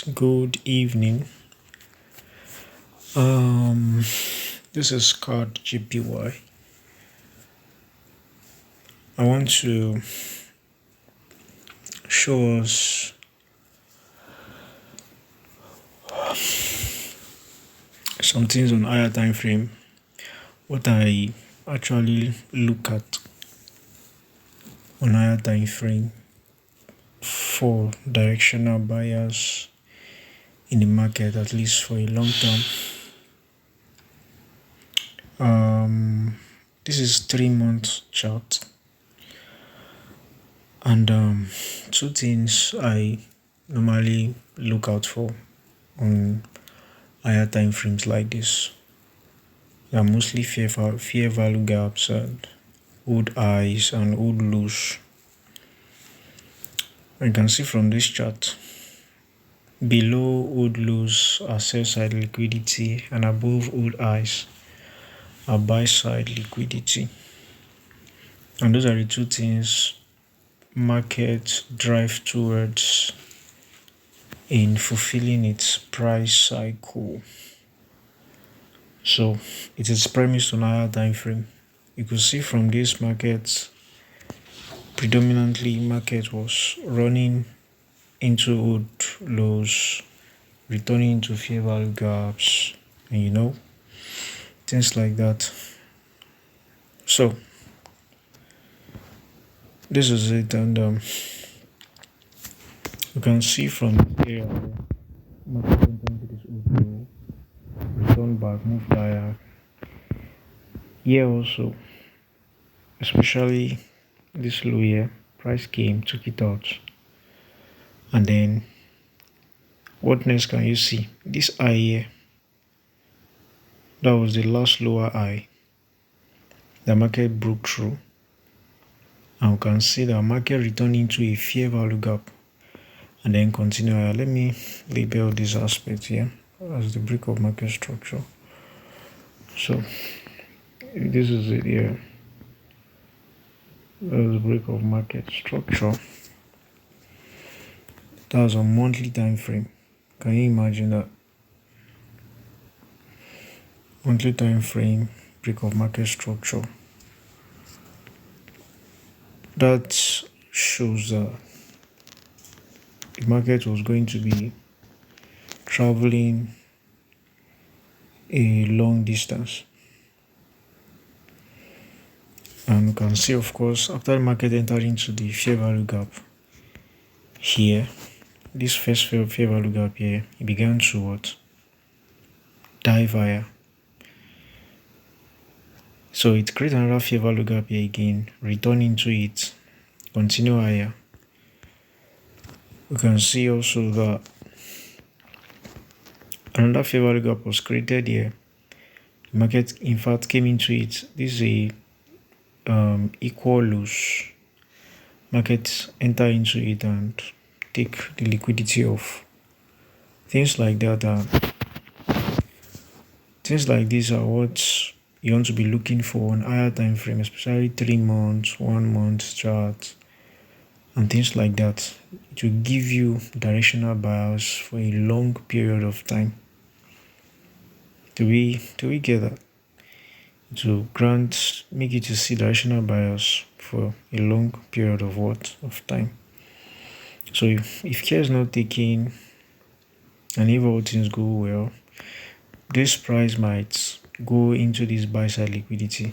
Good evening. This is called GPY. I want to show us some things on higher time frame. What I actually look at on higher time frame for directional buyers in the market, at least for a long term. This is 3-month chart, and two things I normally look out for on higher time frames like this. They are mostly fair value gaps and old highs and old lows. You can see from this chart, below old lows are sell side liquidity, and above old highs are buy side liquidity. And those are the two things market drive towards in fulfilling its price cycle. So it is premised on higher time frame. You could see from this market, predominantly market was running into old lows, returning to fair value gaps, and things like that. So this is it, and you can see from this area where market went into this old low, return back, moved higher. Here also, especially this low here, price came, took it out, and then what next can you see? This high here, that was the last lower high the market broke through, and we can see the market returning into a fair value gap and then continue higher. Let me label this aspect here as the break of market structure. So this is it here. That's the break of market structure. That's a monthly time frame. Can you imagine that? Monthly time frame, break of market structure. That shows that the market was going to be traveling a long distance. And you can see, of course, after the market entered into the fair value gap here, this first fair value gap here, it began to dive higher. So it created another fair value gap here again, return into it, continue higher. You can see also that another fair value gap was created here. The market, in fact, came into it. This is a equal lows. Market enter into it and take the liquidity off. Things like that things like these are what you want to be looking for on higher time frame, especially 3 months, 1 month chart, and things like that. It will give you directional bias for a long period of time. Do we get that? To make it to see directional bias for a long period of time. So if care is not taken, and if all things go well, this price might go into this buy side liquidity.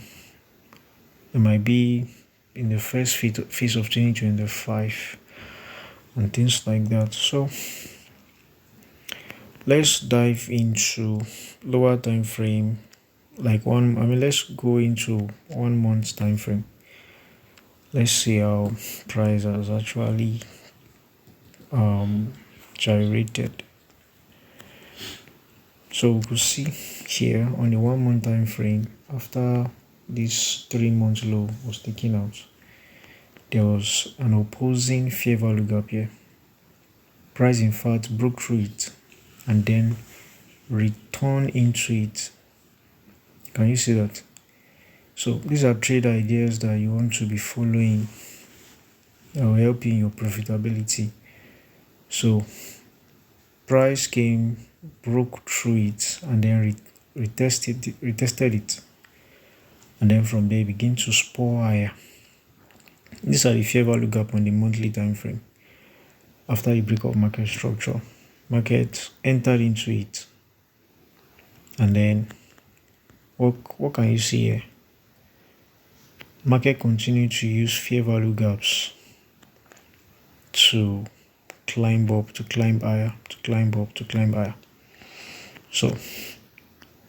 It might be in the first phase of 2025 and things like that. So let's dive into lower time frame, like let's go into 1 month time frame. Let's see how price has actually gyrated. So we could see here on the 1 month time frame, after this 3-month low was taken out, there was an opposing fair value gap here. Price in fact broke through it and then returned into it. Can you see that? So these are trade ideas that you want to be following that will help you in your profitability. So price came, broke through it, and then retested it, and then from there begin to spur higher. These are the fair value gap on the monthly time frame. After the break of market structure, market entered into it, and then what can you see here? Market continued to use fair value gaps to climb up, to climb higher, to climb up, to climb higher. So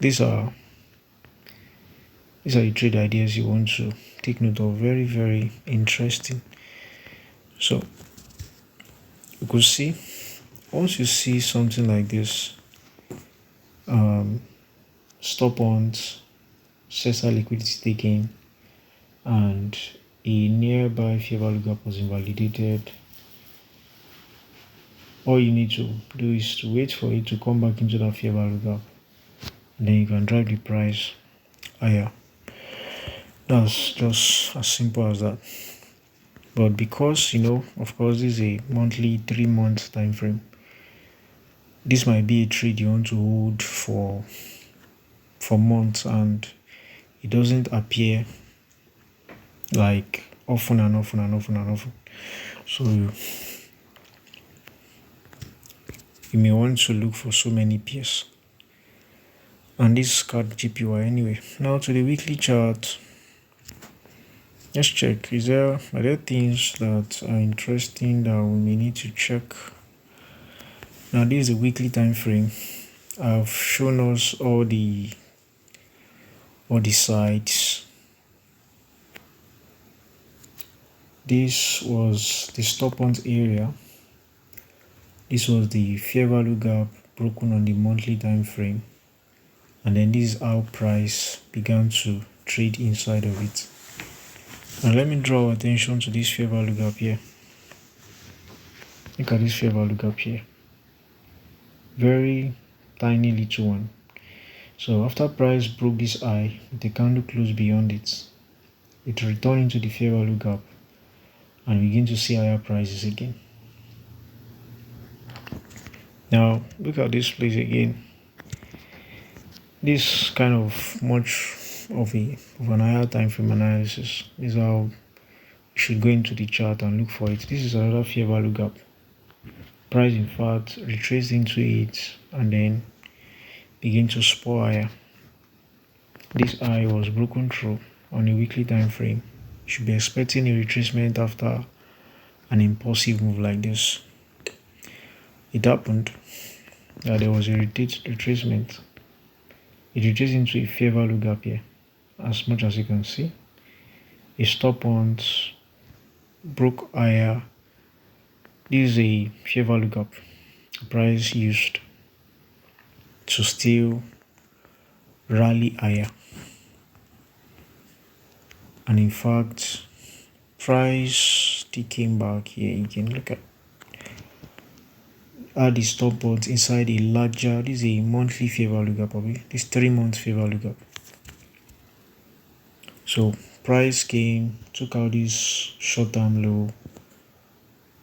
these are the trade ideas you want to take note of. Very, very interesting. So you could see, once you see something like this, stop on Cesar liquidity taken, and a nearby fair value gap was invalidated, all you need to do is to wait for it to come back into that fair value gap, and then you can drive the price higher. That's just as simple as that. But because, of course, this is a monthly 3-month time frame, this might be a trade you want to hold for months, and it doesn't appear like often and often and often and often. So you may want to look for so many pairs. And this is called GPY anyway. Now to the weekly chart. Let's check. Are there things that are interesting that we may need to check? Now this is a weekly time frame. I've shown us all the sides. This was the stop point area. This was the fair value gap broken on the monthly time frame, and then this is how price began to trade inside of it. Now let me draw attention to this fair value gap here. Look at this fair value gap here. Very tiny little one. So after price broke this high, the candle closed beyond it. It returned into the fair value gap and begin to see higher prices again. Now look at this place again. This kind of much of an higher time frame analysis is how you should go into the chart and look for it. This is another fair value gap. Price in fact retraced into it and then begin to spur higher. This high was broken through on a weekly time frame. You should be expecting a retracement after an impulsive move like this. It happened that there was a retracement. It retraced into a fair value gap here. As much as you can see, a stop point broke higher. This is a fair value gap. The price used to still rally higher, and in fact price still came back here. You can look at the stop point inside a larger, this is a monthly fair value gap, this 3-month fair value gap. So price came, took out this short-term low,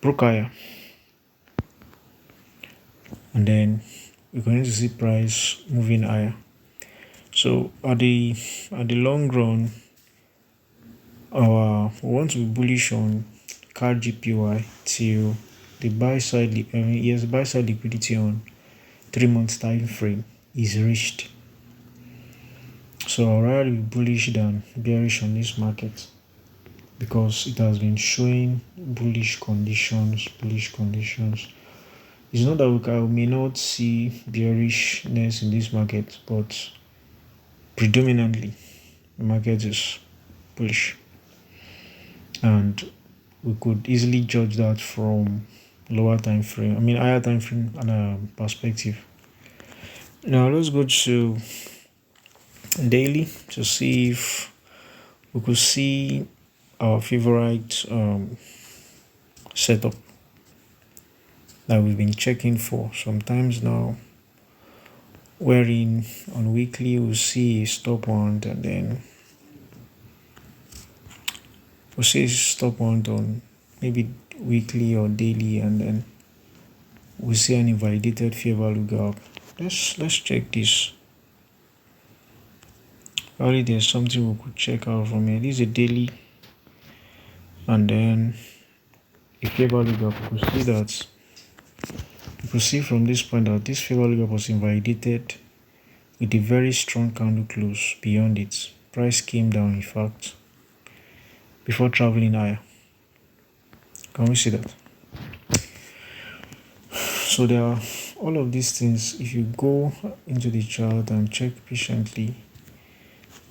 broke higher, and then we're going to see price moving higher. So at the long run, we want to be bullish on CAD GPY till the buy side liquidity on 3-month time frame is reached. So I'd rather be bullish than bearish on this market, because it has been showing bullish conditions. It's not that we may not see bearishness in this market, but predominantly the market is bullish, and we could easily judge that from higher time frame perspective. Now let's go to daily to see if we could see our favorite setup that we've been checking for sometimes now, wherein on weekly we'll see a stop point, and then we'll see a stop point on maybe weekly or daily, and then we see an invalidated fair value gap. Let's check this. Probably there's something we could check out from here. This is a daily, and then a fair value gap. We could see that. You could see from this point that this fair value gap was invalidated with a very strong candle close beyond it. Price came down, in fact, before traveling higher. Can we see that? So there are all of these things. If you go into the chart and check patiently,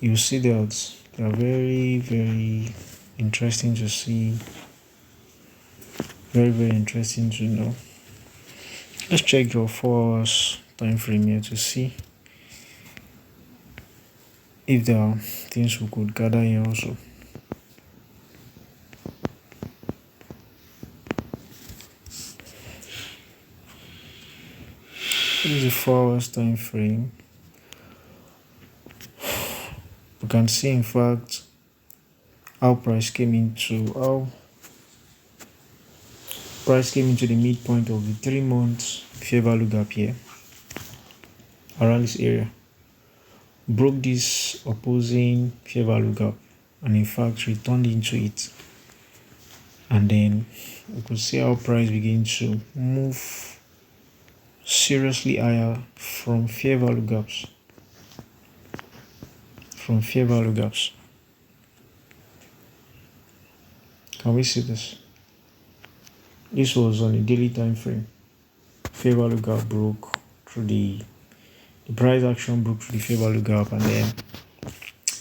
you see that they are very, very interesting to see. Very, very interesting to know. Let's check your 4 hours time frame here to see if there are things we could gather here also. This is a 4 hours time frame. We can see, in fact, how price came into the midpoint of the 3 months fair value gap here around this area, broke this opposing fair value gap, and in fact returned into it. And then we could see how price began to move seriously higher from fair value gaps. Can we see this? This was on a daily time frame. Fair value gap broke through the price action broke through the fair value gap, and then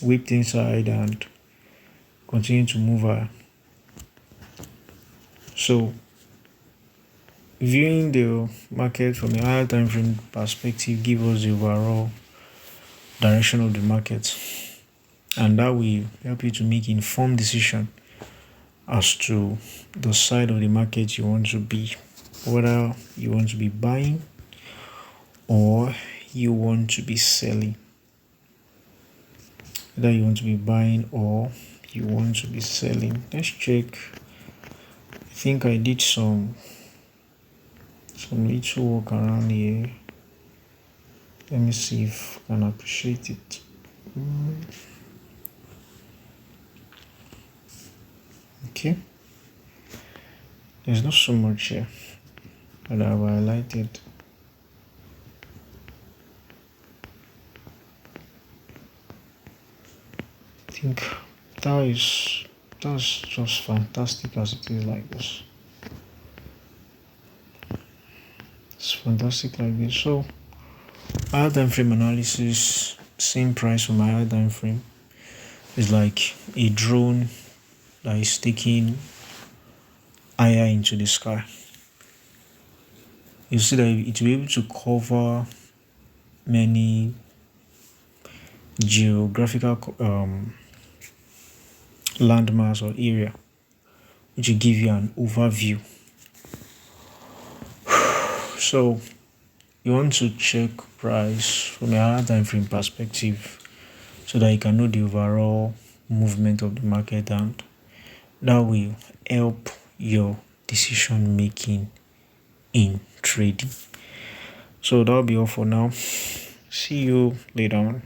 whipped inside and continued to move higher. So viewing the market from a higher time frame perspective gives us the overall direction of the market, and that will help you to make informed decision as to the side of the market you want to be, whether you want to be buying or you want to be selling. Let's check. I think I did some little work around here. Let me see if I can appreciate it. Okay, there's not so much here, but I've highlighted. I think that's just fantastic as it is like this. It's fantastic like this. So higher time frame analysis, same price for my higher time frame, is like a drone that is taking higher into the sky. You see that it will be able to cover many geographical landmass or area, which will give you an overview. So you want to check price from a higher time frame perspective so that you can know the overall movement of the market, and that will help your decision making in trading. So that'll be all for now. See you later on.